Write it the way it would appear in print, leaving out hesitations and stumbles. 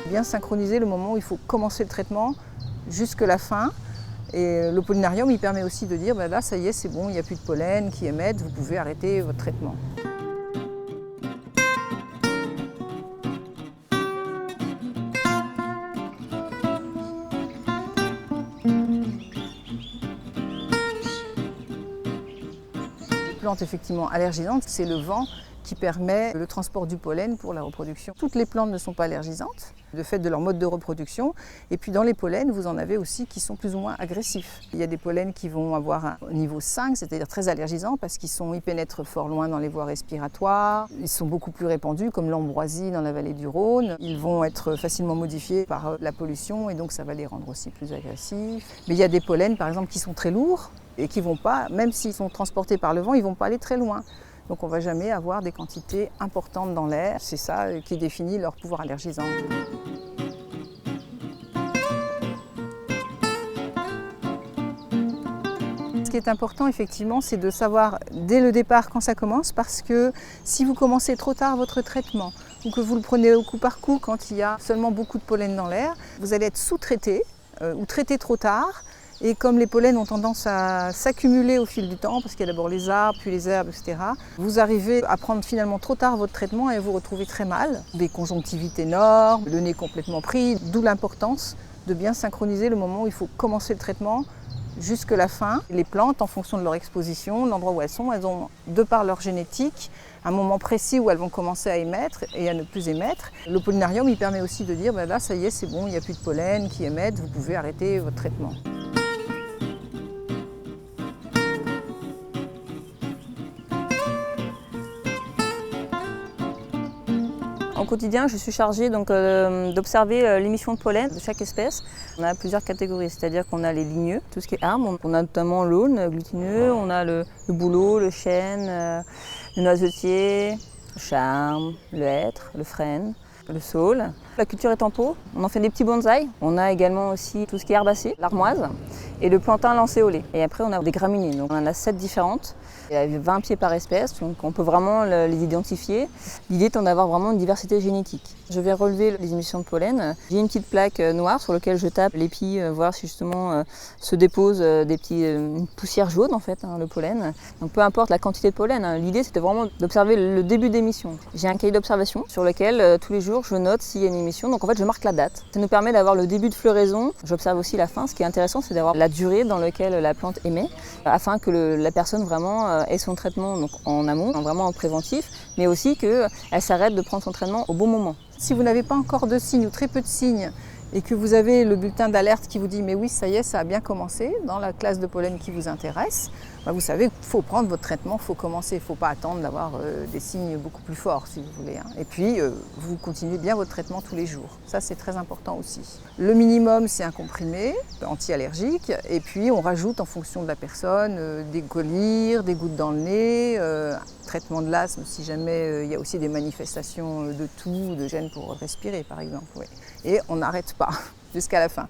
Bien synchroniser le moment où il faut commencer le traitement jusque la fin. Et le pollinarium, il permet aussi de dire, ben là, ça y est, c'est bon, il n'y a plus de pollen qui émettent, vous pouvez arrêter votre traitement. Les plantes effectivement allergisantes, c'est le vent qui permet le transport du pollen pour la reproduction. Toutes les plantes ne sont pas allergisantes, de fait de leur mode de reproduction. Et puis dans les pollens, vous en avez aussi qui sont plus ou moins agressifs. Il y a des pollens qui vont avoir un niveau 5, c'est-à-dire très allergisants, parce qu'ils pénètrent fort loin dans les voies respiratoires. Ils sont beaucoup plus répandus, comme l'ambroisie dans la vallée du Rhône. Ils vont être facilement modifiés par la pollution, et donc ça va les rendre aussi plus agressifs. Mais il y a des pollens, par exemple, qui sont très lourds, et qui ne vont pas, même s'ils sont transportés par le vent, ils ne vont pas aller très loin. Donc on ne va jamais avoir des quantités importantes dans l'air. C'est ça qui définit leur pouvoir allergisant. Ce qui est important effectivement, c'est de savoir dès le départ quand ça commence, parce que si vous commencez trop tard votre traitement ou que vous le prenez au coup par coup quand il y a seulement beaucoup de pollen dans l'air, vous allez être sous-traité ou traité trop tard. Et comme les pollens ont tendance à s'accumuler au fil du temps, parce qu'il y a d'abord les arbres, puis les herbes, etc., vous arrivez à prendre finalement trop tard votre traitement et vous retrouvez très mal. Des conjonctivites énormes, le nez complètement pris, d'où l'importance de bien synchroniser le moment où il faut commencer le traitement jusque la fin. Les plantes, en fonction de leur exposition, de l'endroit où elles ont, de par leur génétique, un moment précis où elles vont commencer à émettre et à ne plus émettre. Le pollinarium, il permet aussi de dire, ben là, ça y est, c'est bon, il n'y a plus de pollen qui émettent, vous pouvez arrêter votre traitement. Au quotidien, je suis chargée d'observer l'émission de pollen de chaque espèce. On a plusieurs catégories, c'est-à-dire qu'on a les ligneux, tout ce qui est arbre. On a notamment l'aulne glutineux, on a le bouleau, le chêne, le noisetier, le charme, le hêtre, le frêne, le saule. La culture est en pot, on en fait des petits bonsaïs. On a également aussi tout ce qui est herbacé, l'armoise et le plantain lancéolé. Et après, on a des graminées, donc on en a 7 différentes. Il y a 20 pieds par espèce, donc on peut vraiment les identifier. L'idée étant d'avoir vraiment une diversité génétique. Je vais relever les émissions de pollen. J'ai une petite plaque noire sur laquelle je tape l'épi, voir si justement se déposent une poussière jaune en fait, le pollen. Donc peu importe la quantité de pollen, l'idée c'était vraiment d'observer le début d'émission. J'ai un cahier d'observation sur lequel tous les jours je note s'il y a une émission. Donc en fait je marque la date. Ça nous permet d'avoir le début de floraison. J'observe aussi la fin. Ce qui est intéressant c'est d'avoir la durée dans laquelle la plante émet, afin que la personne vraiment ait son traitement donc en amont, vraiment en préventif, mais aussi qu'elle s'arrête de prendre son traitement au bon moment. Si vous n'avez pas encore de signes ou très peu de signes et que vous avez le bulletin d'alerte qui vous dit mais oui ça y est, ça a bien commencé dans la classe de pollen qui vous intéresse, vous savez qu'il faut prendre votre traitement, il faut commencer, il ne faut pas attendre d'avoir des signes beaucoup plus forts si vous voulez. Et puis vous continuez bien votre traitement tous les jours, ça c'est très important aussi. Le minimum c'est un comprimé anti-allergique et puis on rajoute en fonction de la personne des collyres, des gouttes dans le nez, traitement de l'asthme si jamais il y a aussi des manifestations de toux, de gêne pour respirer par exemple. Oui. Et on n'arrête pas jusqu'à la fin.